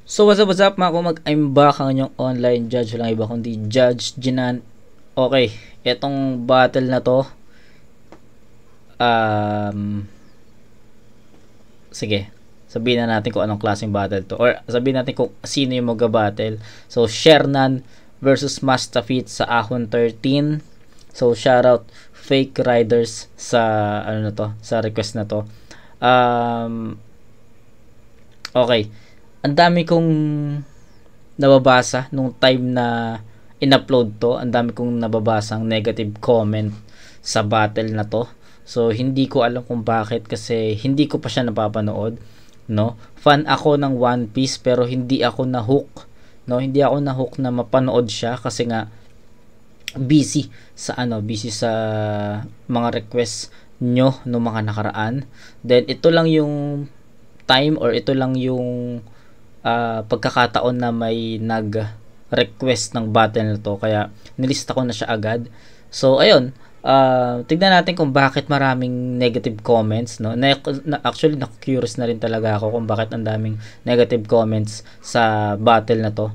So what's up mga kumag, I'm back ang inyong online judge, walang iba kundi Judge Jinan. Okay, etong battle na to, sige, sabihin na natin kung anong klaseng battle to, or sabihin natin kung sino yung mag-battle. So Shernan versus Mastafit sa Ahon 13. So shoutout Fake Riders sa ano na to, sa request na to. Okay, ang dami kong nababasa nung time na in-upload to. Ang dami kong nababasang negative comment sa battle na to. So hindi ko alam kung bakit, kasi hindi ko pa siya napapanood, no? Fan ako ng One Piece pero hindi ako na-hook, no? Hindi ako na-hook na mapanood siya kasi nga busy sa mga requests nyo no mga nakaraan. Then ito lang yung time, or ito lang yung pagkakataon na may nag-request ng battle na to, kaya nilista ko na siya agad. So ayun, tignan natin kung bakit maraming negative comments, no? Actually na-curious na rin talaga ako kung bakit ang daming negative comments sa battle na to,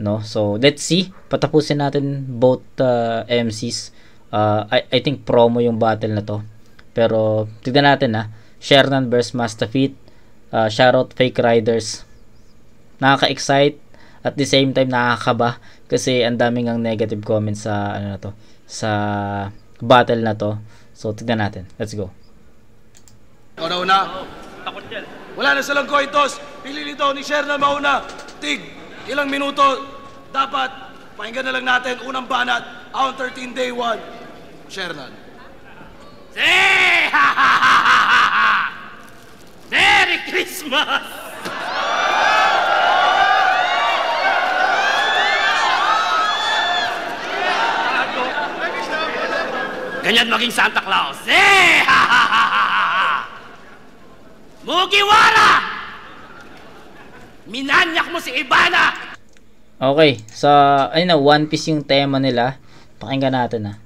no? So let's see, patapusin natin both MCs. I think promo yung battle na to, pero tignan natin Shernan vs Mastafit. Shoutout Fake Riders. Nakaka-excite at the same time nakakaba kasi ang daming ang negative comments sa ano na to, sa battle na to. So tignan natin. Let's go. Una. Takot yan. Wala na silang coin toss. Pili nito ni Shernan mauna. Tig, ilang minuto dapat pakinggan na lang natin unang banat. Ahon 13 day 1. Shernan. Merry Christmas! Ganyan maging Santa Claus. Mugiwara! Minanyak mo si Ibana! Okay, sa One Piece yung tema nila. Pakinggan natin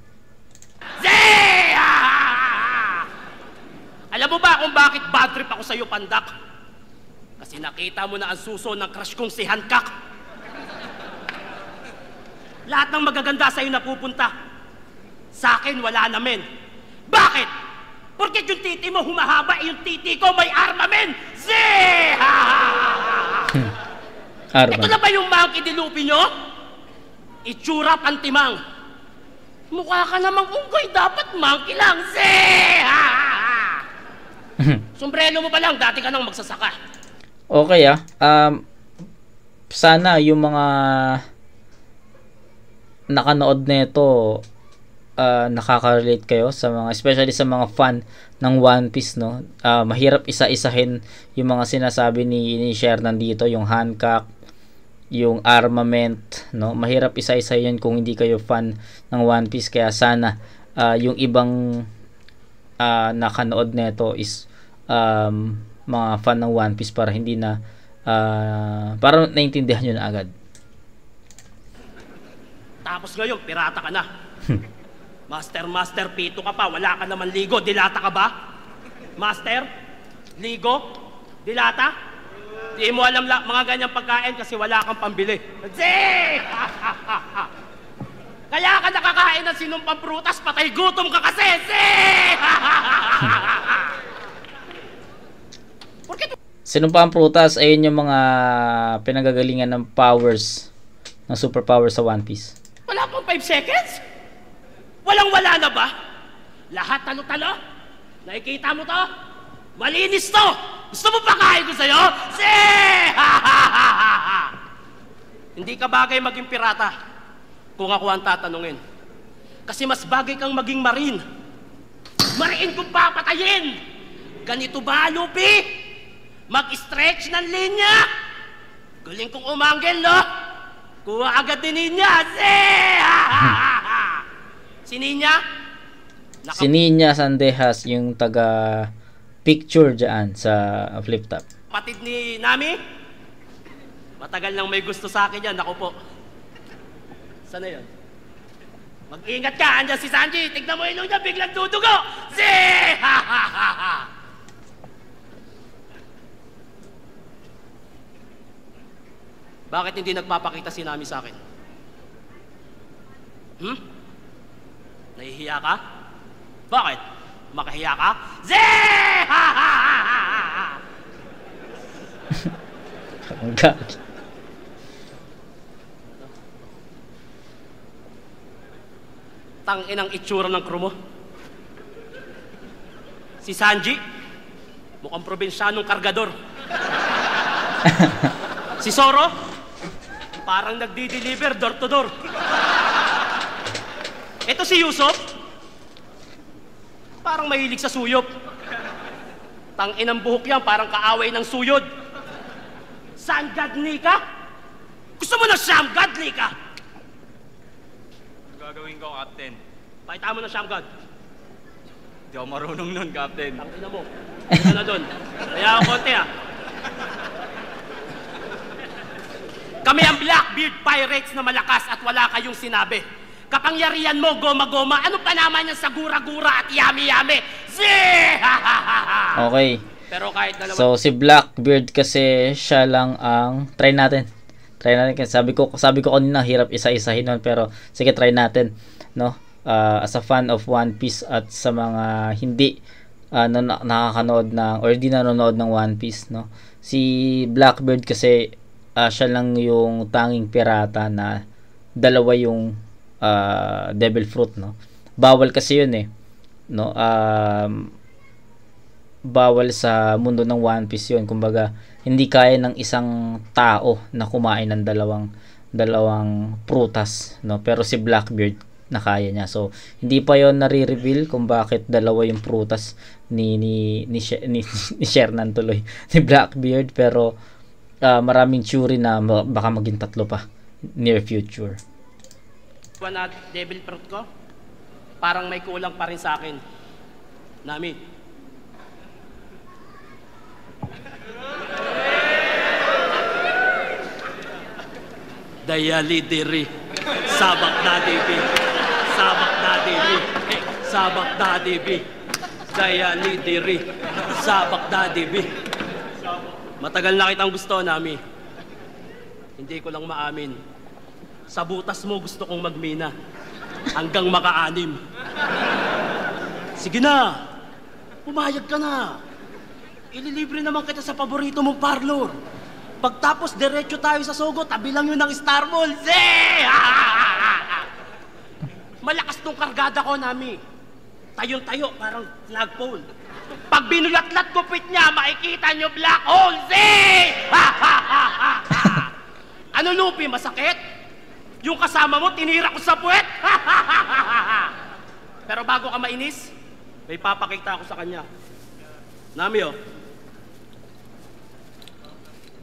Alam mo ba kung bakit bad trip ako sa'yo, Pandak? Kasi nakita mo na ang suso ng crush kong si Hancock. Lahat ng magaganda sa'yo napupunta. Sa akin, wala namin. Bakit? Porque yung titi mo humahaba, yung titi ko may armamen. Arma. Ito na ba yung monkey dilupi nyo? Itsura pantimang. Mukha ka namang unggoy, dapat monkey lang. Sombrero mo pa lang, dati ka nang magsasaka. Okay sana yung mga nakanood nito nakaka-relate kayo sa mga, especially sa mga fan ng One Piece, no? Mahirap isa-isahin yung mga sinasabi ni Shernan dito, yung Hancock, yung armament, no? Mahirap isa-isahin kung hindi kayo fan ng One Piece, kaya sana yung ibang nakanood nito is mga fan ng One Piece, para hindi na para naintindihan nyo na agad. Tapos ngayon, pirata ka na. Master, pito ka pa, wala ka naman ligo, dilata ka ba? Master, ligo, dilata? Di mo alam mga ganyang pagkain kasi wala kang pambili. Kaya ka nakakain ng sinumpang prutas, patay gutom ka kasi! Sinumpang prutas, ayun yung mga pinagagalingan ng powers, ng superpowers sa One Piece. Wala pang 5 seconds? Walang-wala na ba? Lahat talo-talo? Nakikita mo to? Malinis to! Gusto mo pakain ko sa'yo? Hindi ka bagay maging pirata kung ako ang tatanungin. Kasi mas bagay kang maging marine. Marine kung papatayin! Ganito ba, Luffy? Mag-stretch ng linya? Galing kong umanggel, no? Kuha agad din niya! Si Ninya? Si Ninya Sandejas, yung taga picture dyan sa flip top. Patid ni Nami? Matagal nang may gusto sa akin yan, ako po. Sana yun? Mag-ingat ka, andyan si Sanji. Tignan mo ilong niya, biglang dudugo! Bakit hindi nagpapakita si Nami sa akin? Nahihiya ka? Bakit? Makahiya ka? Zee! Ha ha ha ha ha! Ang gag. Tangin ang itsura ng crew mo. Si Sanji, mukhang probinsyanong kargador. Si Zoro, parang nagdi-deliver door to door. Ito si Yusuf, parang mahilig sa suyop. Tangin ang buhok yan, parang kaaway ng suyod. Sangad Nika? Gusto mo na Shamgad Nika? Gagawin ko, Captain. Pakita mo na Shamgad. Di ako marunong nun, Captain. Tangina mo. Ito na doon. Kaya ako konti Kami ang Blackbeard Pirates na malakas at wala kayong sinabi. Kapangyarihan mo, goma-goma. Ano pa naman yan sa gura-gura at yami-yami? Zee! Okay. Pero kahit dalawa... So, si Blackbeard kasi siya lang ang... Try natin. Kasi sabi ko kanina, hirap isa-isahin nun. Pero, sige, try natin. No? As a fan of One Piece at sa mga hindi nakakanood ng or di nanonood ng One Piece, no? Si Blackbeard kasi siya lang yung tanging pirata na dalawa yung devil fruit, no? Bawal kasi yun no? Bawal sa mundo ng One Piece yun. Kumbaga, hindi kaya ng isang tao na kumain ng dalawang prutas, no? Pero si Blackbeard na kaya niya. So, hindi pa yon nare-reveal kung bakit dalawa yung prutas ni Shernan tuloy, ni Blackbeard, pero maraming theory na baka maging tatlo pa near future. Na devil fruit ko, parang may kulang pa rin sa akin. Nami. Dayali diri. Sabak na dibi. Sabak na dibi. Sabak na dibi. Dayali diri. Sabak na dibi. Matagal na kitang gusto, Nami. Hindi ko lang maamin. Sa butas mo gusto kong magmina hanggang maka-anim. Sige na, pumayag ka na. Ililibre naman kita sa paborito mong parlor. Pagtapos diretso tayo sa Sogo, tabi lang yun ng Star Mall. Malakas tong kargada ko, Nami. Tayong-tayo, parang flagpole. Pag binulatlat ko pit niya, makikita nyo black hole. Ano, Lupi, masakit? Yung kasama mo, tinira ko sa puwet. Pero bago ka mainis, may papakita ako sa kanya. Nami,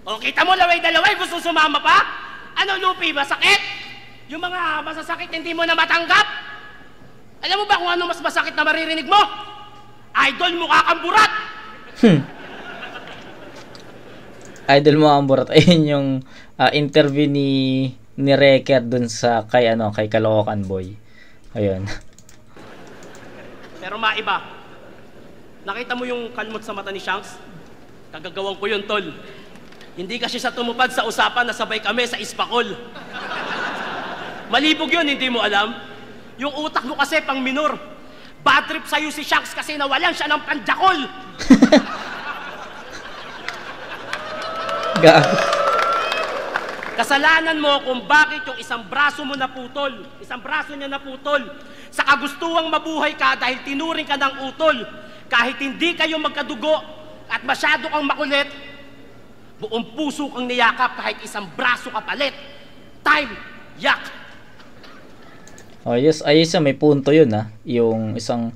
O, kita mo, laway-dalaway, gusto sumama pa? Ano, Lupi, masakit? Yung mga masasakit hindi mo na matanggap? Alam mo ba kung ano mas masakit na maririnig mo? Idol, mukha kang burat! Idol mo ang burat. Ayun yung interview ni Wrecker dun sa kay Caloocan Boy. Ayun. Pero maiba. Nakita mo yung kalmot sa mata ni Shanks? Kagagawang ko yun, tol. Hindi kasi siya tumupad sa usapan na sabay kami sa Ispakol. Malibog yun, hindi mo alam? Yung utak mo kasi pang minor. Bad trip sa'yo si Shanks kasi nawalan siya ng pandjakol. Kasalanan mo kung bakit yung isang braso mo naputol, isang braso niya naputol, sa kagustuhang mabuhay ka dahil tinuring ka ng utol. Kahit hindi kayo magkadugo at masyado kang makulit, buong puso kang niyakap kahit isang braso ka palit. Time, yak! Oh, yes, ayos may punto yun yung isang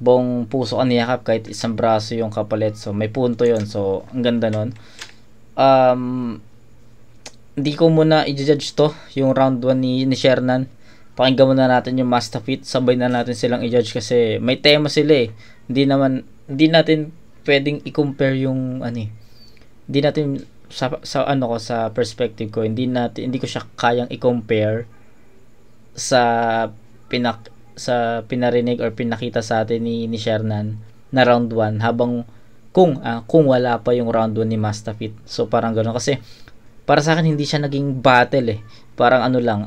buong puso ka niyakap kahit isang braso yung kapalit. So, may punto yun. So, ang ganda nun. Hindi ko muna i-judge to, yung round 1 ni Shernan. Pakinggan muna natin yung Mastafit, sabay na natin silang i-judge kasi may tema sila hindi natin pwedeng i-compare yung hindi natin sa perspective ko, hindi ko siya kayang i-compare sa pinarinig or pinakita sa atin ni Shernan na round 1 habang kung wala pa yung round 1 ni Mastafit. So parang gano'n kasi para sa akin hindi siya naging battle eh. Parang ano lang,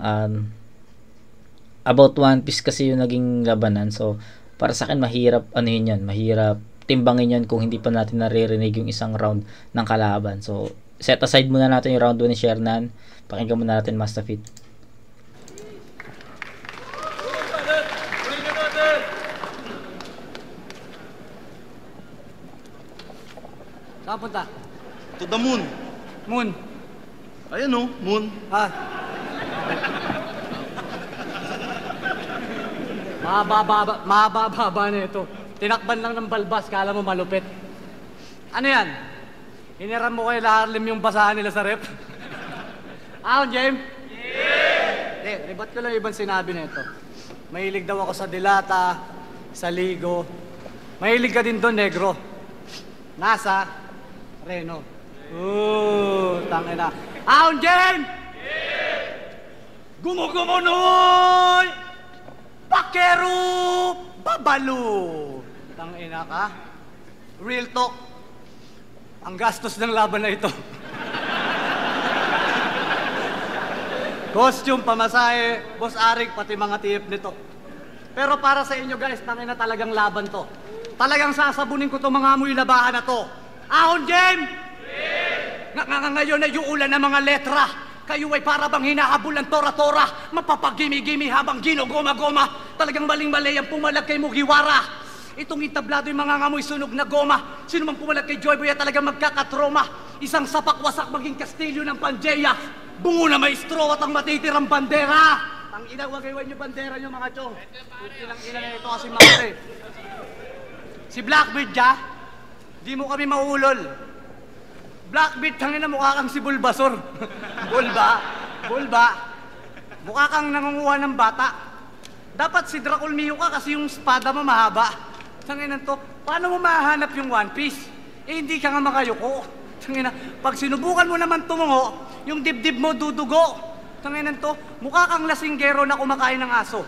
about One Piece kasi yung naging labanan. So, para sa akin mahirap mahirap timbangin yun kung hindi pa natin naririnig yung isang round ng kalaban. So, set aside muna natin yung round 1 ni Shernan. Pakinggan muna natin Mastafit. Saan punta? To the moon. Moon. Ayan o, moon. Ah. Mahaba na ito. Tinakban lang ng balbas, kala mo malupit. Ano yan? Hiniram mo kay Harlem yung basahan nila sa rep? Ahon, James? Yeah! Rebat ko lang ibang sinabi na ito. Mahilig daw ako sa dilata, sa ligo. Mahilig ka din doon, negro. Nasa Reno. Tangina. Ahon, James! Gumugumonoy! Pakero! Babalo! Tangina ka. Real talk. Ang gastos ng laban na ito. Costume, pamasahe, Boss Arik, pati mga TF nito. Pero para sa inyo guys, tangina talagang laban to. Talagang sasabunin ko to mga amoy labahan na to. Ahon, James! Ngayon ay ulan ng mga letra. Kayo ay para bang hinahabol ng tora-tora. Mapapagimi-gimi habang ginogoma-goma. Talagang maling-mali ang pumalag kay Mugiwara. Itong itablado yung mga ngamoy sunog na goma. Sino mang pumalag kay Joy Boy ay talagang magkakatroma. Isang sapak-wasak maging kastilyo ng Pangeia. Bungo na maestro at ang matitirang bandera. Ang ina, wag iwan yung bandera nyo mga chong. Ilang ina na ito kasi mga pre. Si Blackbeard ya, di mo kami maulol. Blackbeard, tangin na mukha kang si Bulbasaur. Bulba. Mukha kang nangunguha ng bata. Dapat si Dracul Mio ka kasi yung espada mo mahaba. Tanginan to, paano mo mahanap yung One Piece? Eh, hindi ka nga makayuko. Tanginan, pag sinubukan mo naman tumungo, yung dibdib mo dudugo. Tanginan to, mukha kang lasinggero na kumakain ng aso.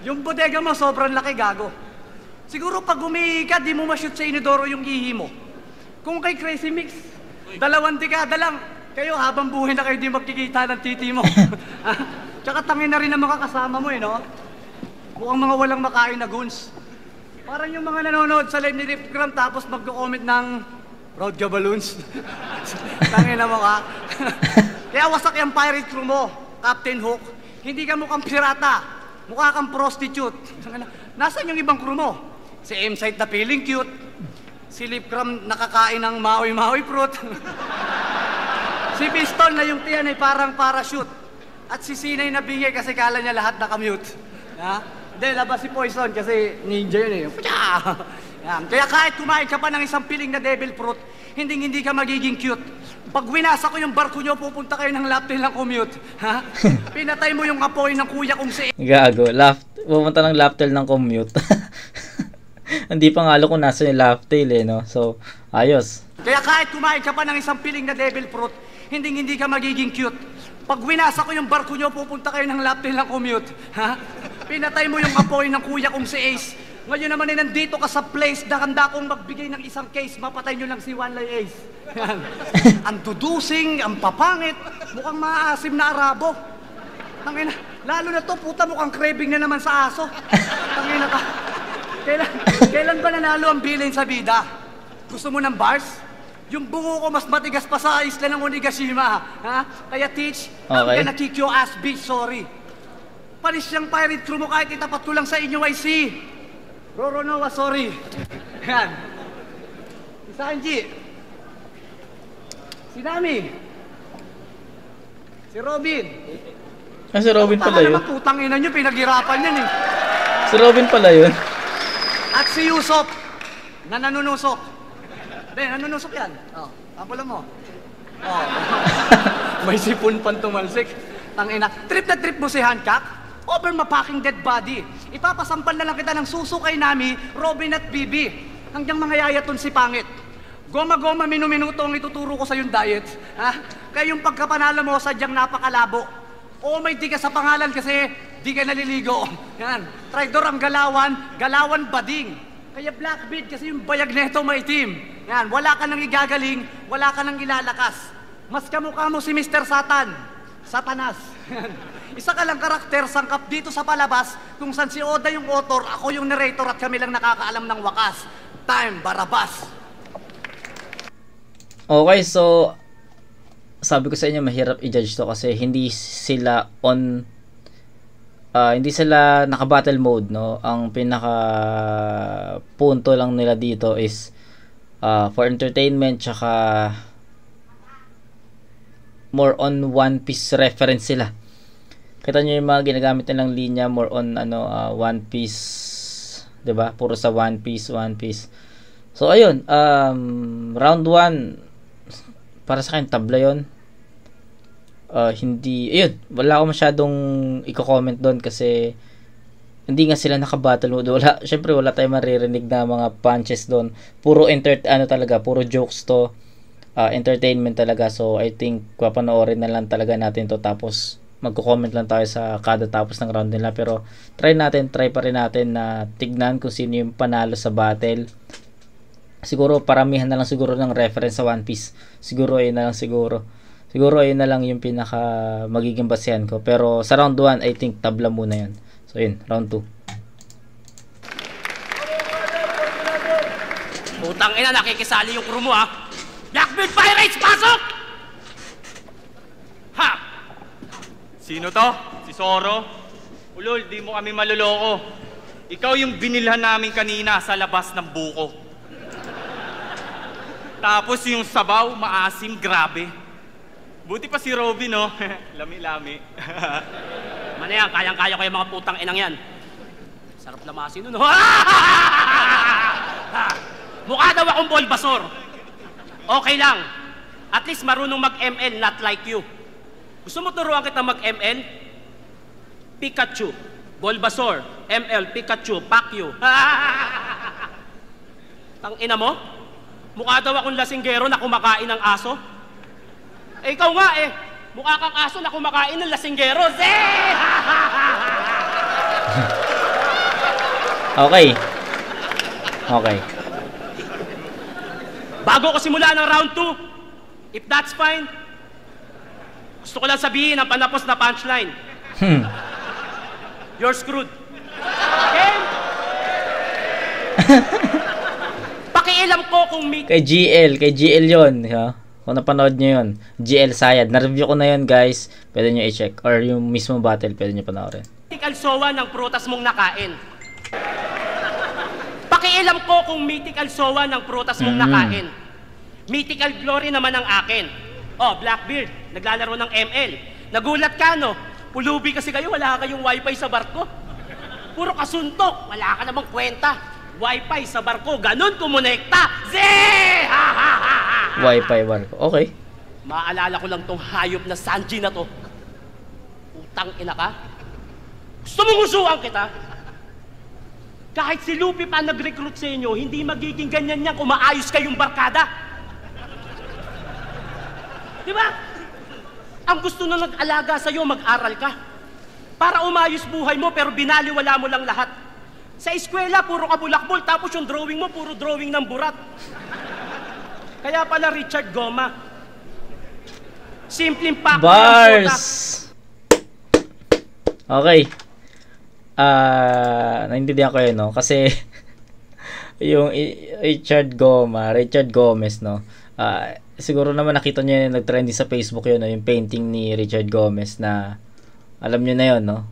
Yung bodega mo sobrang laki, gago. Siguro pag umihi ka, di mo ma-shoot sa inidoro yung ihi mo. Kung kay Crazy Mix, 2 dekada lang, kayo habang buhay na kayo di magkikita ng titi mo. Tsaka tangin na rin ang mga kasama mo no? Mukhang mga walang makain na goons. Parang yung mga nanonood sa live ni Ripgram tapos magko-comment ng Road ka balloons. Tangin na mo ka. Kaya wasak yung pirate crew mo, Captain Hook. Hindi ka mukhang pirata, mukha kang prostitute. Nasaan yung ibang crew mo? Si M-Site na feeling cute. Si Lipgram nakakain ng maui-maui fruit. Si Piston na yung tiyan ay parang parachute. At si Sinay na bingay kasi kala niya lahat nakamute. Hindi, labas si Poison kasi ninja yun Yan. Kaya kahit kumain ka pa ng isang piling na devil fruit, hindi ka magiging cute. Pag winasa ko yung barko nyo, pupunta kayo ng laptail ng commute. Pinatay mo yung apoy ng kuya kong si... Gago, pupunta ng laptail ng commute. Hindi pa nga alam kung nasa yung laptail no? So, ayos. Kaya kahit kumain ka pa ng isang piling na devil fruit, hindi ka magiging cute. Pag winasa ko yung barko nyo, pupunta kayo ng laptail ng commute. Pinatay mo yung apoy ng kuya kong si Ace. Ngayon naman ay nandito ka sa place na handa kong magbigay ng isang case, mapatay nyo lang si One Lay Ace. Ang dudusing, ang papangit, mukhang maaasim na Arabo. Tangina, lalo na to, puta mukhang craving na naman sa aso. Tangina ka. Kailan ba nanalo ang bilin sa bida? Gusto mo ng bars? Yung bungo ko mas matigas pa sa isla ng Onigashima, Kaya teach, I'm gonna kick your ass, bitch, sorry. Panis yung pirate crew mo kahit itapat ko lang sa inyo ay si Roronoa, sorry. Yan. Si Sanji. Si Nami. Si Robin. Si Robin pala yun. Putang ina nyo, pinaghirapan yan Si Robin pala yun. At si Yusop, na nanunusok. Hindi, nanunusok yan. Pampulan mo. May sipon pang tumalsik. Tangina. Trip na trip mo si Hancock, over mapaking dead body. Ipapasampal na lang kita ng suso kay Nami, Robin at Bibi. Hanggang mga yayaton si Pangit. Goma-goma, minu-minuto ang ituturo ko sa yung diet. Kaya yung pagkapanalo mo, sadyang napakalabo. O may di ka sa pangalan kasi di ka naliligo. Yan. Traidor ang galawan bading. Kaya Blackbeard kasi yung bayag neto maitim. Yan, wala ka nang igagaling, wala ka nang ilalakas. Mas kamukha mo si Mr. Satan. Satanas. Isa ka lang karakter sangkap dito sa palabas kung saan si Oda yung author, ako yung narrator at kami lang nakakaalam ng wakas. Time, Barabas. Okay, so sabi ko sa inyo mahirap i-judge to kasi hindi sila naka-battle mode, no? Ang pinaka punto lang nila dito is for entertainment, tsaka more on One Piece reference sila. Kita nyo yung mga ginagamit nilang linya, more on One Piece, 'di ba? Puro sa One Piece. So ayun, round 1 para sa akin tabla 'yon. Ayun, wala ako masyadong i-comment doon kasi hindi nga sila naka-battle mode. Syempre wala tayong maririnig na mga punches doon. Puro puro jokes to. Entertainment talaga. So I think papanoorin na lang talaga natin to, tapos magko-comment lang tayo sa kada tapos ng round nila. Pero try pa rin natin na tignan kung sino yung panalo sa battle. Siguro paramihan na lang siguro ng reference sa One Piece. Siguro ayun na lang yung pinaka magiging basehan ko. Pero sa round 1 I think tabla muna yan. So yun, round 2. Putang ina, nakikisali yung crew mo ha. Blackbeard Pirates, pasok! Ha! Sino to? Si Zoro? Ulol, di mo kami maluloko. Ikaw yung binilhan namin kanina sa labas ng buko. Tapos yung sabaw, maasim, grabe. Buti pa si Robin, no? Lami-lami. Mano yan, kayang-kaya ko yung mga putang inang yan. Sarap lamasin nun. Mukha daw akong Bulbasaur. Okay lang. At least marunong mag-ML, not like you. Gusto mo turuan kita mag-ML? Pikachu, Bulbasaur, ML, Pikachu, Pacquiao. Tang ina mo? Mukha daw akong lasinggero na kumakain ng aso. Eh, ikaw nga eh. Mukha kang aso na kumakain ng lasinggero. Okay. Bago ko simula ng round 2, if that's fine, gusto ko lang sabihin ang panapos na punchline. You're screwed. Okay? Pakialam ko kung Kay GL yun. Ha? Kung napanood nyo yun, GL Sayad. Na-review ko na yun, guys. Pwede nyo i-check. Or yung mismo battle, pwede nyo panoorin. mythical sowa ng prutas mong nakain. Pakialam ko kung mythical sowa ng prutas mong nakain. Mythical glory naman ang akin. Oh, Blackbeard, naglalaro ng ML. Nagulat ka, no? Pulubi kasi kayo, wala kayong wifi sa barko. Puro kasuntok, wala ka namang kwenta. Wifi sa barko, ganun kumonekta. Zee! Wifi barko, okay. Maalala ko lang tong hayop na Sanji na to. Utang ina ka? Gusto mong usuan kita? Kahit si Luffy pa nag-recruit sa inyo, hindi magiging ganyan niya kung maayos kayong barkada. Di ba? Ang gusto na nag-alaga sa'yo, mag-aral ka. Para umayos buhay mo, pero binaliwala mo lang lahat. Sa eskwela, puro ka bulakbol, tapos yung drawing mo, puro drawing ng burat. Kaya pala Richard Goma. Simpleng pack. Bars! Okay. Naintindihan ko yun, no? Kasi yung Richard Gomez, no? Siguro naman nakita niyo yung nag-trending sa Facebook yun, no? Yung painting ni Richard Gomez na alam niyo na yun, no?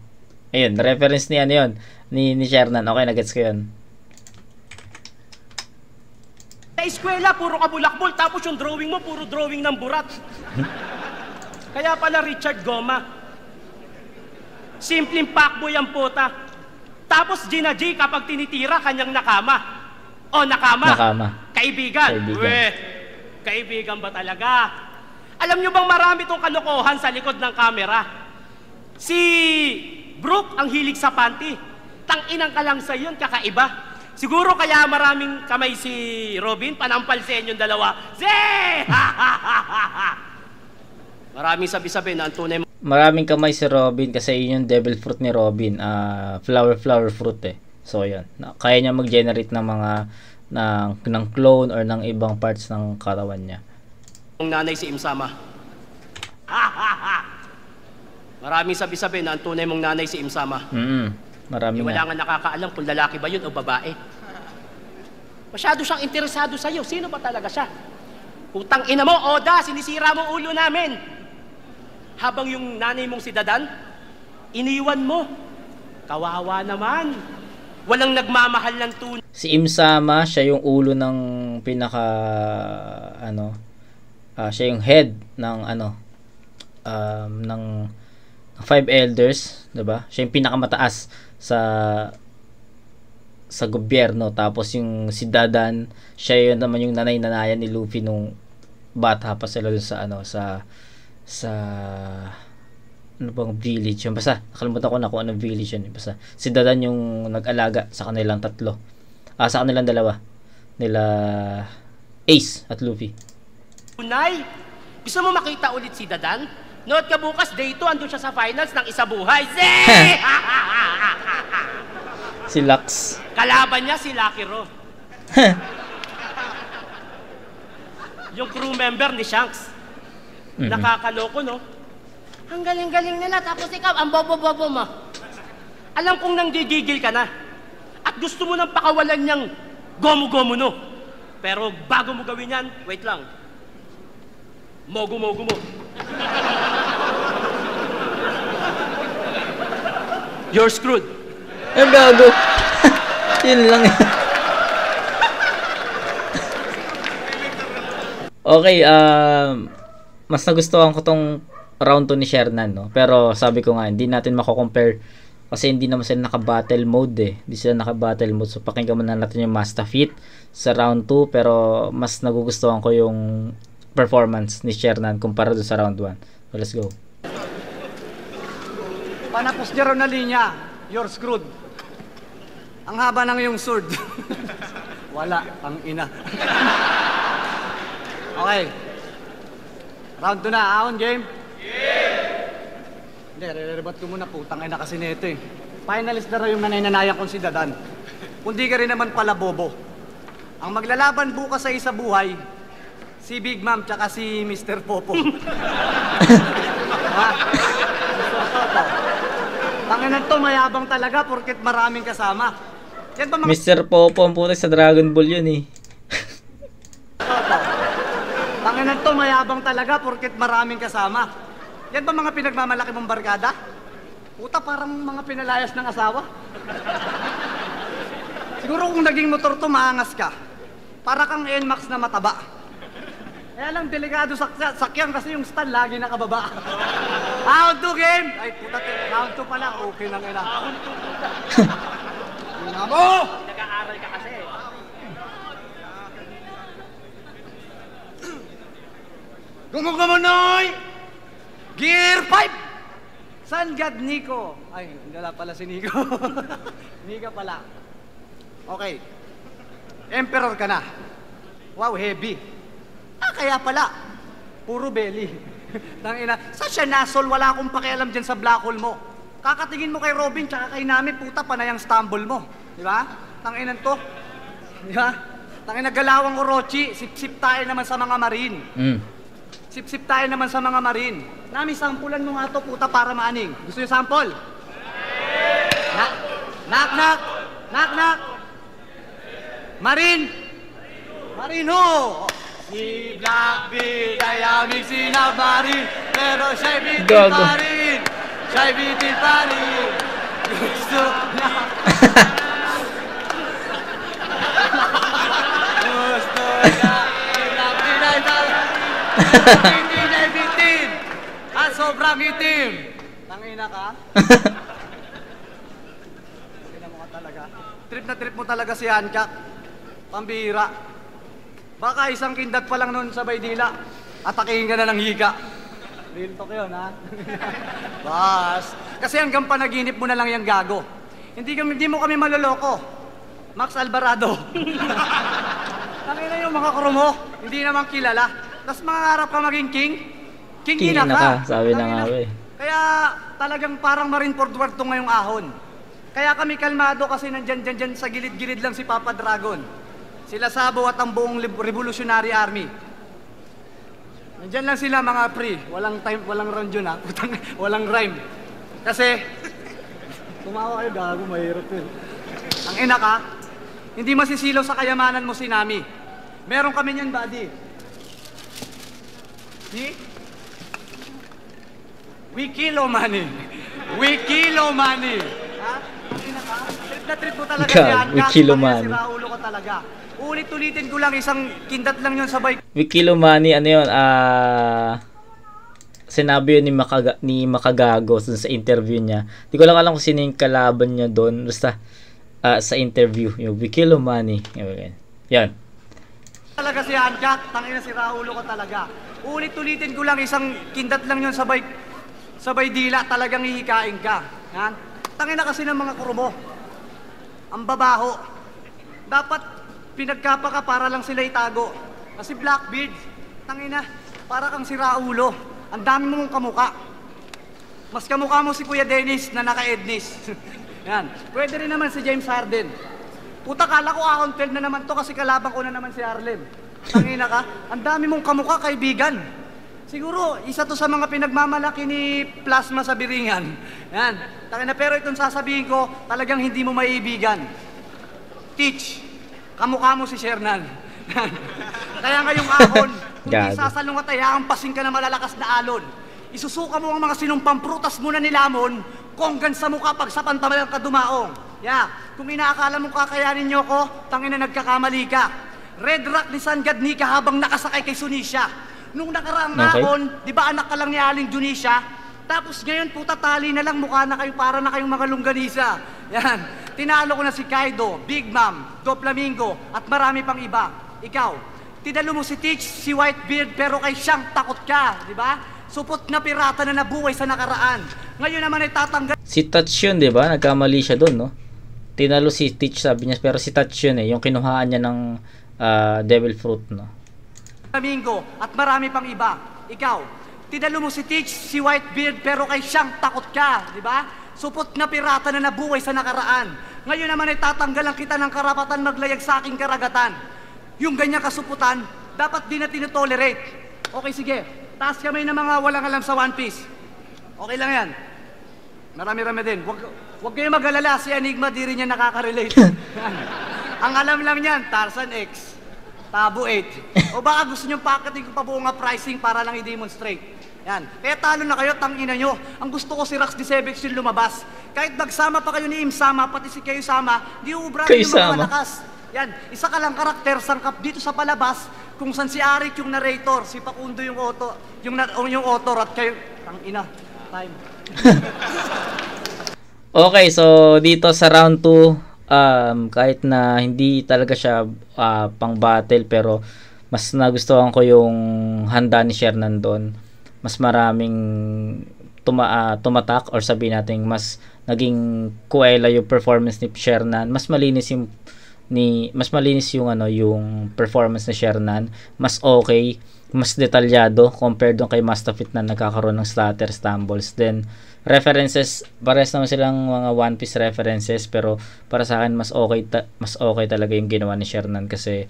Ayun, reference ni ano yun, ni Shernan. Okay, nagets ko yun. Sa eskwela, puro ka bulakbol, tapos yung drawing mo, puro drawing ng burat. Kaya pala Richard Goma. Simpleng fuckboy ang puta. Tapos Gina G kapag tinitira, kanyang nakama. O, nakama. Kaibigan. Kaibigan ba talaga? Alam nyo bang marami tong kalokohan sa likod ng kamera? Si Brooke ang hilig sa panty. Tang-inang ka lang sa yun, kakaiba. Siguro kaya maraming kamay si Robin, panampal sa inyong dalawa. Zee! Maraming sabi-sabi na ang tunay. Maraming kamay si Robin kasi yun yung devil fruit ni Robin. Flower fruit eh. So yun. Kaya niya mag-generate ng mga ng clone or ng ibang parts ng katawan niya. Ang nanay si Imsama. Maraming sabi-sabi na ang tunay mong nanay si Imsama. Marami Wala nga. nga nakakaalam kung lalaki ba yun o babae. Masyado siyang interesado sa'yo. Sino ba talaga siya? Putang ina mo, Oda, sinisira mo ulo namin. Habang yung nanay mong si Dadan, iniwan mo. Kawawa naman. Walang nagmamahal ng tunay. Si Imsama, siya yung ulo ng pinaka siya yung head ng ng five elders, 'di ba? Siya yung pinakamataas sa gobyerno. Tapos yung si Dadan, siya yun naman yung nanay-nanayan ni Luffy nung bata pa sila dun sa ano bang village yun. Basta nakalimutan ko na kung anong village yun. Basta si Dadan yung nag-alaga sa kanilang tatlo. Sa kanilang dalawa. Nila Ace at Luffy. Tunay. Gusto mo makita ulit si Dadan? Nood ka bukas, day 2, andun siya sa finals ng Isa Buhay. Zee! Si Lux. Kalaban niya si Lucky Ro. Yung crew member ni Shanks. Nakakaloko, no? Ang galing-galing nila, tapos ikaw, ang bobo-bobo mo. Alam kong nanggigigil ka na. At gusto mo nang pakawalan niyang gomu-gomu, no? Pero bago mo gawin yan, wait lang. Mogu-mogu mo. You're screwed. Ang gago. Yun lang. Okay, mas nagustuhan ko tong round 2 ni Shernan, no? Pero sabi ko nga, hindi natin mako-compare kasi hindi naman sila naka-battle mode eh. Hindi sila naka-battle mode. So pakinggan muna natin yung Master Feat sa round 2, pero mas nagugustuhan ko yung performance ni Shernan kumpara doon sa round 1. So let's go. Panapos niya na linya, you're screwed. Ang haba ng iyong sword. Wala, ang ina. Okay. Round 2 na, ahon game? Hindi, re-rebat ko muna, putang ina kasi nito eh. Finalist na rin yung nanay-nanayan kong si Dadan. Kundi ka rin naman pala bobo. Ang maglalaban bukas sa Isa Buhay, si Big Mom tsaka si Mr. Popo. Ha? Mr. Popo. Tanginan to, mayabang talaga porket maraming kasama. Yan ba mga... Mr. Popo ang putak sa Dragon Ball yun eh. Popo. Tanginan to, mayabang talaga porket maraming kasama. Yan ba mga pinagmamalaki mong barkada? Puta, parang mga pinalayas ng asawa. Siguro kung naging motor to, maangas ka. Para kang NMAX na mataba. Kaya lang, delikado sakyan kasi yung stand lagi nakababa. Round 2 game! Ay, puta, round 2 pala. Okay lang ina. Round 2 puta. Ina mo! Nag-aaral ka kasi. Gumugamonoy! Gear 5! San God Nico? Ay, wala pala si Nico. Nika pala. Okay. Emperor ka na. Wow, heavy. Kaya pala. Puro belly. Tangina. Sa siya nasol, wala akong pakialam dyan sa black hole mo. Kakatingin mo kay Robin, tsaka kay Nami, puta, panayang stumble mo. Di ba? Tanginan to. Di ba? Tangina, galawang Orochi, sip-sip tayo naman sa mga marine. Sip-sip tayo naman sa mga marine. Nami, sampulan mo nga to, puta, para maaning. Gusto yung sample? Knock, knock, knock, knock, knock. Marine! Marino! Si Blackbeard ay aming sinabarin, pero siya'y bitin pa rin. Siya'y bitin pa rin. Gusto na. Gusto na. Si Blackbeard ay bitin ay bitin. At sobrang itim. Tangina ka? Tangina mo ka talaga. Trip na trip mo talaga si Hancock. Pambira. Baka isang kindat pa lang noon sa Baydila. Atakihin ka na ng hika. Real talk yun, ha? Bas. Kasi hanggang panaginip mo na lang yung gago. Hindi mo kami maloloko. Max Alvarado. Tangina yung mga kromo. Hindi naman kilala. Tapos mangangarap ka maging king. King ina ka. Sabi na nga eh. Kaya talagang parang Marineford War to ngayong ahon. Kaya kami kalmado kasi nandyan sa gilid-gilid lang si Papa Dragon. sila Sabo at ang buong Revolutionary Army. Nandyan lang sila mga pre. Walang time, walang round yun ha. Putang, walang rhyme. Kasi, tumawa kayo, gago, mahirap yun. Ang ina ka, hindi masisilaw sa kayamanan mo si Nami. Meron kami niyan, buddy. We kilo money. We kilo money. Ha? Ang ina ka, trip na trip mo talaga yan. We kilo money. Si Raulo ka talaga. Ulit-ulitin ko lang, isang kindat lang yun sabay. We kilo money, ano yun, sinabi yun ni Makagago sa interview niya. Di ko lang alam kung sino yung kalaban niya doon. Basta, sa interview, yung we kilo money. Yan. Talaga si Hanjak, tangina si Raulo ka talaga. Ulit-ulitin ko lang, isang kindat lang yun sabay dila, talagang hihikain ka. Yan. Tangina kasi ng mga kurubo. Ang babaho. Dapat pinagkapa ka para lang sila itago. Kasi Blackbeard, tangina, para kang si Raulo. Ang dami mong kamuka. Mas kamuka mo si Kuya Dennis na naka-Ednis. Yan. Pwede rin naman si James Harden. Puta, kala ko accounted na naman to kasi kalabang ko na naman si Harlem. Tangina ka, ang dami mong kamuka, kaibigan. Siguro, isa to sa mga pinagmamalaki ni Plasma sa Biringan. Yan. Tangina, pero itong sasabihin ko, talagang hindi mo maiibigan. Teach. Kamukha mo si Shernan. Kaya ngayong ahon, kung di sasalungat ay hampasin ka na malalakas na alon. Isusuka mo ang mga sinumpang prutas mo na nilamon, konggan sa mukha pag sa pantamalang kadumaong. Kung inaakala mo kakayanin nyo ko, tangina nagkakamali ka. Red Rock ni San Gadnica habang nakasakay kay Sunisha. Nung nakaraang ahon, di ba anak ka lang ni Aling Junisha? Tapos ngayon, puta tali na lang, mukha na kayo para na kayong mga longganisa. Yan. Tinalo ko na si Kaido, Big Mom, Doflamingo, at marami pang iba. Ikaw, tinalo mo si Teach, si Whitebeard, pero kay siyang takot ka, di ba? Supot na pirata na nabuhay sa nakaraan. Ngayon naman ay tatanggal. Si Touch yun, di ba? Nagkamali siya doon, no? Tinalo si Teach, sabi niya, pero si Touch yun yung kinuhaan niya ng Devil Fruit, no? Doflamingo, at marami pang iba. Ikaw, tinalo mo si Teach, si Whitebeard, pero kay siyang takot ka, di ba? Supot na pirata na nabuhay sa nakaraan. Ngayon naman ay tatanggalan kita ng karapatan maglayag sa aking karagatan. Yung ganyang kasuputan, dapat di na tinotolerate. Okay, sige. Taas kamay ng mga walang alam sa One Piece. Okay lang yan. Marami-rami din. Huwag kayo mag-alala, si Enigma di rin niya nakaka-relate. Ang alam lang yan, Tarzan X, Tabo 8. O baka gusto nyo pakating ko pa buong nga pricing para lang i-demonstrate. Yan. Kaya talo na kayo, tangina nyo. Ang gusto ko si Rax Dicebex yung lumabas. Kahit nagsama pa kayo ni Im-sama, pati si kayo sama, di uubra yung mga malakas. Yan. Isa ka lang karakter, sangkap dito sa palabas, kung saan si Arik yung narrator, si Pakundo yung author, at kayo, tangina, time. Okay, so dito sa round 2, kahit na hindi talaga siya pang battle, pero mas nagustuhan ko yung handa ni Shernan doon. Mas maraming tumatak, or sabihin natin mas naging kuwela yung performance ni Shernan. Mas malinis yung yung performance ni Shernan. Mas okay, mas detalyado compared doon kay Mastafit na nagkakaroon ng stutter, stumbles. Then references, pares naman silang mga One Piece references, pero para sa akin mas okay talaga yung ginawa ni Shernan kasi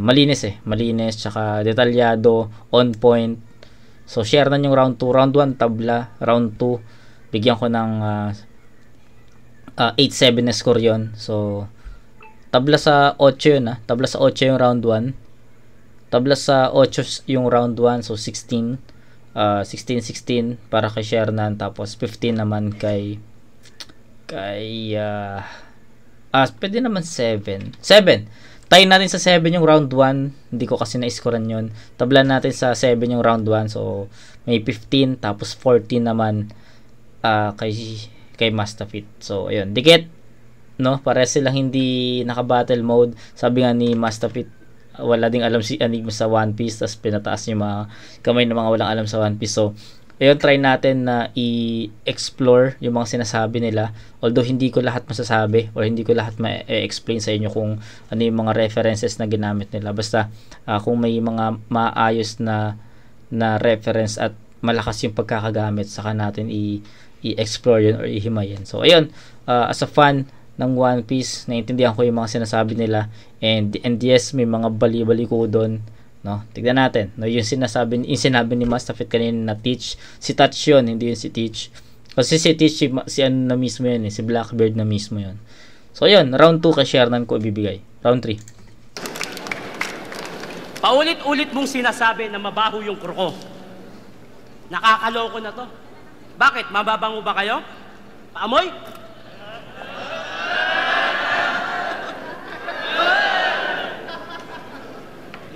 malinis, tsaka detalyado, on point. So share na yung round 2, round 1 tabla, round 2 bigyan ko ng 8-7 na score yon. So tabla sa 8 yun, tabla sa 8 yung round 1, tabla sa 8 yung round 1, so 16 para kay Shernan, tapos 15 naman kay pwede naman 7. Tie natin sa 7 yung round 1. Hindi ko kasi na-scorean yun. Tablan natin sa 7 yung round 1. So, may 15. Tapos 14 naman kay Mastafit. So, ayun. Dikit. No? Pares silang hindi naka-battle mode. Sabi nga ni Mastafit, wala ding alam si Enigma sa One Piece. Tapos pinataas yung mga kamay ng mga walang alam sa One Piece. So, ayun, try natin na i-explore yung mga sinasabi nila. Although hindi ko lahat masasabi or hindi ko lahat ma-explain sa inyo kung ano yung mga references na ginamit nila. Basta kung may mga maayos na reference at malakas yung pagkakagamit, saka natin i-explore yun or ihimayin. So ayun, as a fan, ng One Piece. Naintindihan ko yung mga sinasabi nila, and yes, may mga bali-bali ko doon, no? Tignan natin, no, yung sinabi ni Mastafit kanina na Teach, si Touch yun, hindi yun si Teach. Kasi si Teach, si ano na mismo yun, si Blackbeard na mismo yun. So yun, round 2 kay Shernan ko ibibigay. Round 3. Paulit-ulit mong sinasabi na mabaho yung kruko. Nakakaloko na to. Bakit? Mababango ba kayo? Paamoy?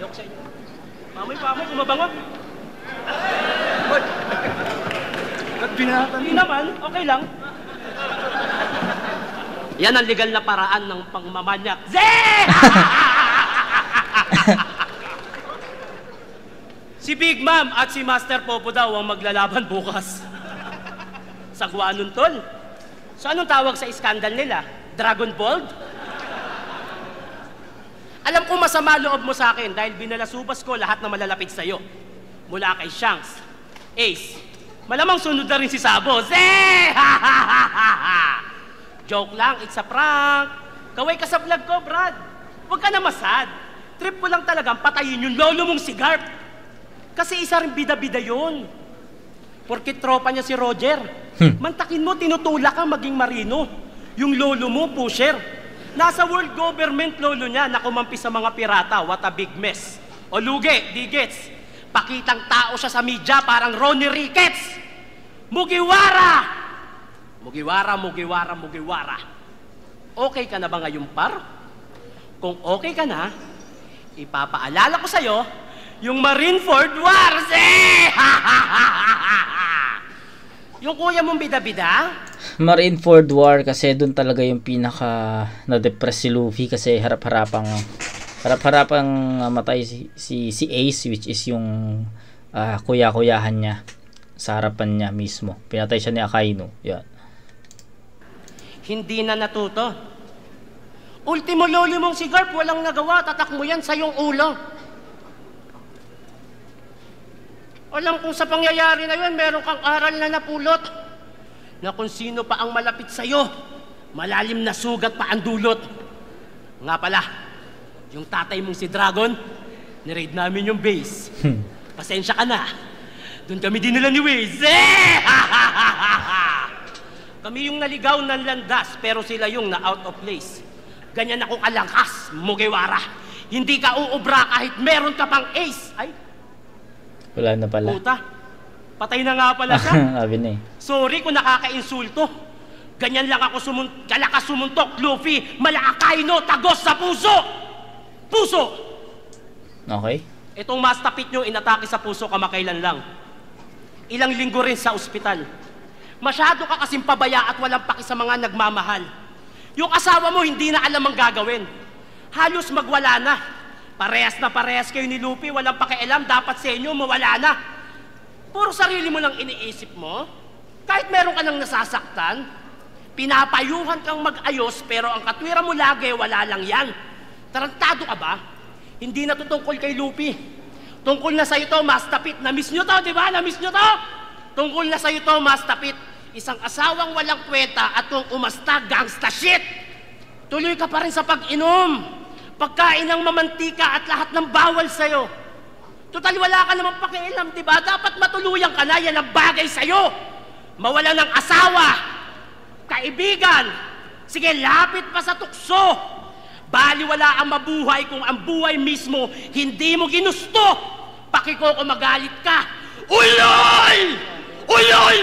Ayok sa inyo. Paamoy, kung mabango. Hindi naman, okay lang. Yan ang legal na paraan ng pangmamanyak. Zee! Si Big Mom at si Master Popo daw ang maglalaban bukas. Sagwa nun, tol. So anong tawag sa iskandal nila? Dragon Ball? Alam ko masama loob mo sa akin dahil binalasubas ko lahat na malalapit sa'yo. Mula kay Shanks, Ace, malamang sunod na rin si Sabo. Zee! Joke lang, it's a prank. Kaway ka sa vlog ko, Brad. Huwag ka na masad. Trip ko lang talagang patayin yung lolo mong si Garp. Kasi isa rin bida-bida yun. Porkit tropa niya si Roger. Mantakin mo, tinutulak ka maging marino. Yung lolo mo, pusher. Nasa world government lolo niya na kumampi sa mga pirata. What a big mess. O lugi, digits. Pakitang tao siya sa media parang Ronnie Ricketts. Mugiwara! Mugiwara. Okay ka na ba ngayon, par? Kung okay ka na, ipapaalala ko sa'yo yung Marineford Wars, eh! Yung kuya mong bida-bida? Marineford War kasi doon talaga yung pinaka na-depress si Luffy kasi harap-harapang matay si Ace, which is yung kuya-kuyahan niya sa harapan niya mismo. Pinatay siya ni Akainu. Yan. Hindi na natuto. Ultimo lolo mong si Garp, walang nagawa, tatak mo yan sa iyong ulo. Alam kong sa pangyayari na yun, meron kang aral na napulot na kung sino pa ang malapit sa'yo, malalim na sugat pa ang dulot. Nga pala, yung tatay mong si Dragon, ni-raid namin yung base. Pasensya ka na. Doon kami dinala ni Waze. Kami yung naligaw ng landas, pero sila yung na out of place. Ganyan ako kalangkas, Mugiwara. Hindi ka uubra kahit meron ka pang ace. Ay, wala na pala. puta, patay na nga pala siya. Sabi na eh. Sorry kung nakaka-insulto. Ganyan lang ako kalakas sumuntok, Luffy, Malaakaino, tagos sa puso! Puso! Okay. Itong mastapit nyo inatake sa puso kamakailan lang. Ilang linggo rin sa ospital. Masyado ka kasing pabaya at walang paki sa mga nagmamahal. Yung asawa mo hindi na alam ang gagawin. Halos magwala na. Parehas kayo ni Luffy, walang pakialam, dapat sa inyo mawala na. Puro sarili mo lang iniisip mo. Kahit meron ka nang nasasaktan, pinapayuhan kang mag-ayos, pero ang katwiran mo lagi, wala lang yan. Tarantado ka ba? Hindi na to tungkol kay Luffy. Tungkol na sa'yo to, Mastapit. Na-miss nyo to, di ba? Na-miss nyo to? Tungkol na sa'yo to, Mastapit. Isang asawang walang kwenta at kung umasta, gangsta shit. Tuloy ka pa rin sa pag-inom. Pagkain ng mamantika at lahat ng bawal sa'yo. Total, wala ka namang pakialam, di ba? Dapat matuluyan ka na, yan ang bagay sa'yo. Mawala ng asawa, kaibigan. Sige, lapit pa sa tukso. Baliwala ang mabuhay kung ang buhay mismo hindi mo ginusto. Pakiko kung magalit ka. Uloy! Uloy!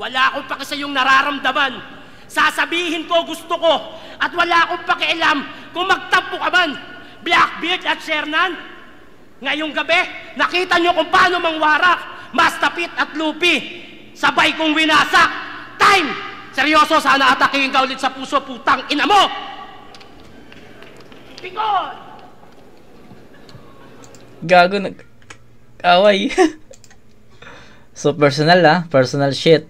Wala akong paki sa iyong nararamdaman. Sasabihin ko gusto ko at wala akong pakialam kung magtampo ka man. Blackbeard at Shernan, ngayong gabi, nakita nyo kung paano mangwarak, Mastapit at Luffy. Sabay kong winasak. Time! Seryoso, sana atakihin ka ulit sa puso, putang ina mo! Pikon! Gago, nag-away. So, personal personal shit.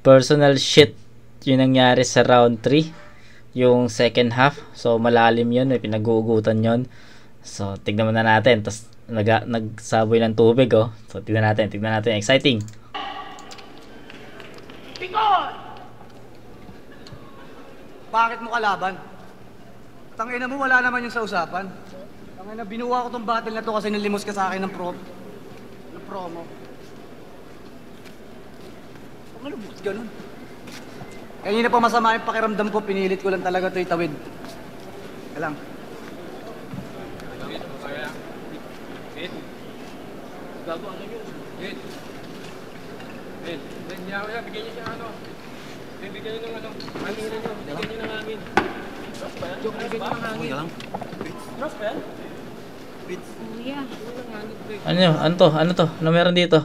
Personal shit yung nangyari sa round 3. Yung second half. So, malalim yun. May pinag-uugutan yun. So, tignan na natin. Tapos, nagsaboy ng tubig, oh. So, tignan natin. Exciting. Pikon! Bakit mo kalaban? Tangina mo, wala naman yung sa usapan. Tangina, binuwa ko tong battle na to kasi nalimos ka sa akin ng promo. Ano ba ganun? Kanina pa masama yung pakiramdam ko, pinilit ko lang talaga ito itawid. Kaya lang. Gago, ano yun? Ben, bigyan niyo siya ano. Ben, bigyan niyo ng ano. Hanginan niyo. Bigyan niyo ng hangin. Dross ba yan? Bigyan niyo ng hangin. Dross ba yan? Kuya. Ano to? Ano to? Ano meron dito?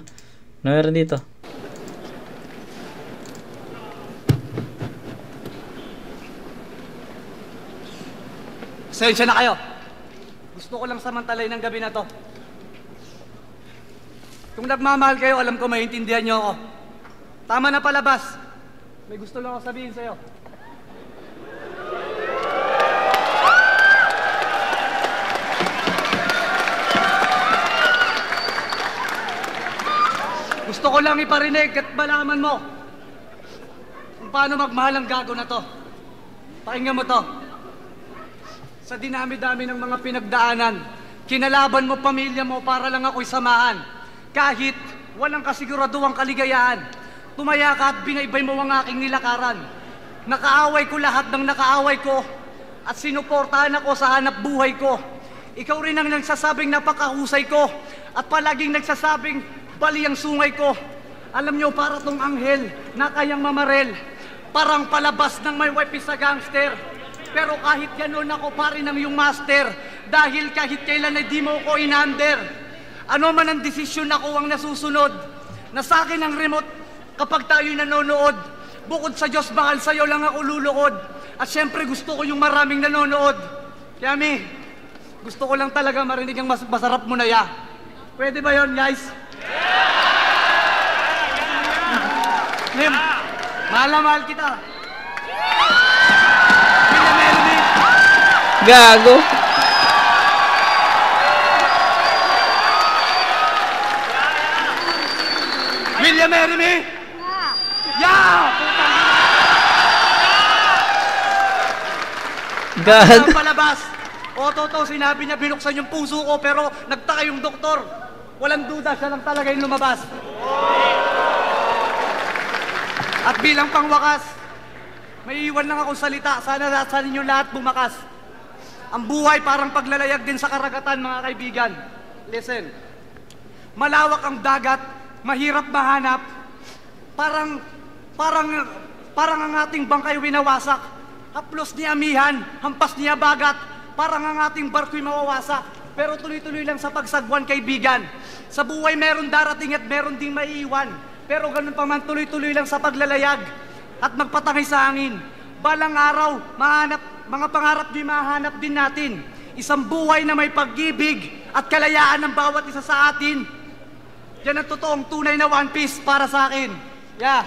Ano meron dito? Sensya na kayo. Gusto ko lang samantalay ng gabi na to. Kung nagmamahal kayo, alam ko maintindihan niyo ako. Tama na palabas. May gusto lang ako sabihin sa'yo. Gusto ko lang iparinig at malaman mo kung paano magmahal ang gago na to. Pakinggan mo to. Sa dinami-dami ng mga pinagdaanan, kinalaban mo pamilya mo para lang ako'y samahan. Kahit walang kasiguraduhang kaligayahan, tumaya ka at binaybay mo ang aking nilakaran. Nakaaway ko lahat ng nakaaway ko at sinuportahan ako sa hanap buhay ko. Ikaw rin ang nagsasabing napakahusay ko at palaging nagsasabing bali ang sungay ko. Alam nyo, para tong anghel na kayang mamarel, parang palabas ng may wife sa gangster. Pero kahit gano'n ako pa rin ang iyong master, dahil kahit kailan ay di mo ko inander. Ano man ang desisyon, ako ang nasusunod. Na sa akin ang remote kapag tayo'y nanonood. Bukod sa Diyos, mahal sa'yo lang ako lulukod. At syempre gusto ko yung maraming nanonood. Kaya gusto ko lang talaga marinig ang masarap mo na ya. Pwede ba yon, guys? Lim, mahal na mahal kita. Gago. Will you marry me? Yeah! Gago. Palabas. O totoo, sinabi niya binuksan yung puso ko pero nagtaka yung doktor. Walang duda, siya lang talaga yung lumabas. At bilang pangwakas, may iwan lang akong salita. Sana sa ninyo lahat bumakas. Ang buhay parang paglalayag din sa karagatan, mga kaibigan. Listen. Malawak ang dagat, mahirap mahanap. Parang ang ating bangkay winawasak. Haplos ni amihan, hampas niya bagat. Parang ang ating barko'y mawawasak. Pero tuloy-tuloy lang sa pagsagwan, kaibigan. Sa buhay meron darating at meron ding maiiwan. Pero ganun pa man, tuloy-tuloy lang sa paglalayag at magpatangay sa hangin. Balang araw, mga pangarap di mahanap din natin. Isang buhay na may pag-ibig at kalayaan ng bawat isa sa atin. Yan ang totoong tunay na One Piece para sa akin. Yeah.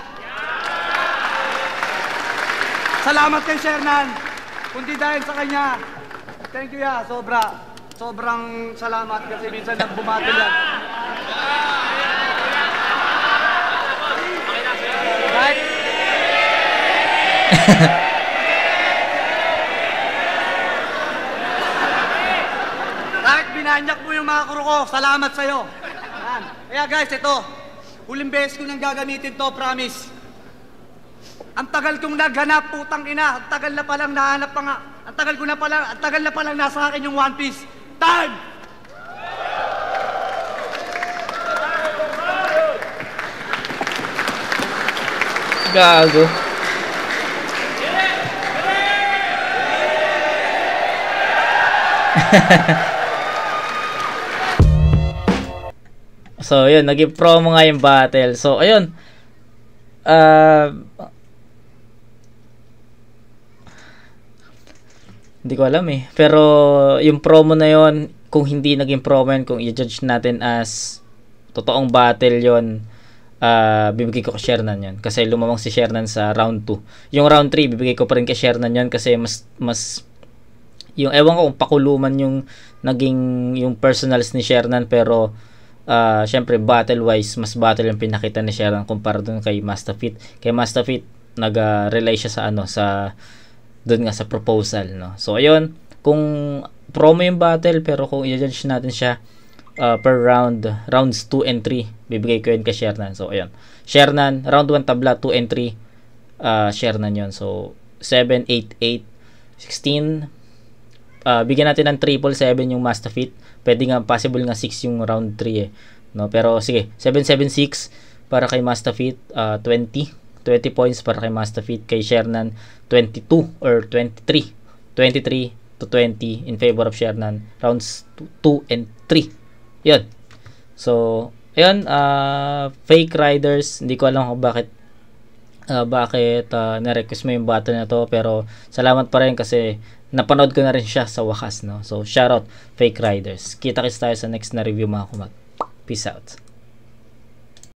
Salamat kay Shernan. Kundi dahil sa kanya. Thank you, ya. Sobrang salamat kasi minsan nagbumatil yan. Right? Kahit binanyak mo yung mga kuro ko, salamat sa'yo. Yan. Kaya guys, ito. Huling beses ko nang gagamitin to, promise. Ang tagal kong naghanap, putang ina. Ang tagal na palang nahanap pa nga. Ang tagal na palang nasa akin yung One Piece. Time! Gago. So, yun. Naging promo nga yung battle. So, ayun. Hindi ko alam eh. Pero, yung promo na yun, kung hindi naging promo yun, kung i-judge natin as totoong battle yun, bibigay ko kay Shernan yun. Kasi lumamang si Shernan sa round 2. Yung round 3, bibigay ko pa rin kay Shernan yun kasi mas yung ewan ko kung pakuluman yung naging yung personals ni Shernan, pero syempre battle wise mas battle yung pinakita ni Shernan kumpara dun kay Mastafit. Kay Mastafit nag-rely siya sa doon nga sa proposal, no. So ayun, kung promo yung battle, pero kung i-judge natin siya per rounds 2 and 3, bibigay ko yun kay Shernan. So ayun, Shernan, round 1 tabla, 2 and 3, Shernan yun. So 7, 8, 8, 16, bigyan natin ng triple 7 yung Mustafit. Pwede nga, possible nga 6 yung round 3 no. Pero sige, 7, 7, 6 para kay Mustafit, 20 points para kay Mustafit. Kay Shernan 22 or 23 to 20 in favor of Shernan, rounds 2 and 3. Yun. So ayun, Fake Riders, hindi ko alam kung bakit na-request mo yung battle na to, pero salamat pa rin kasi napanood ko na rin siya sa wakas, no. So shoutout Fake Riders. Kita-kits tayo sa next na review, mga kumag. Peace out.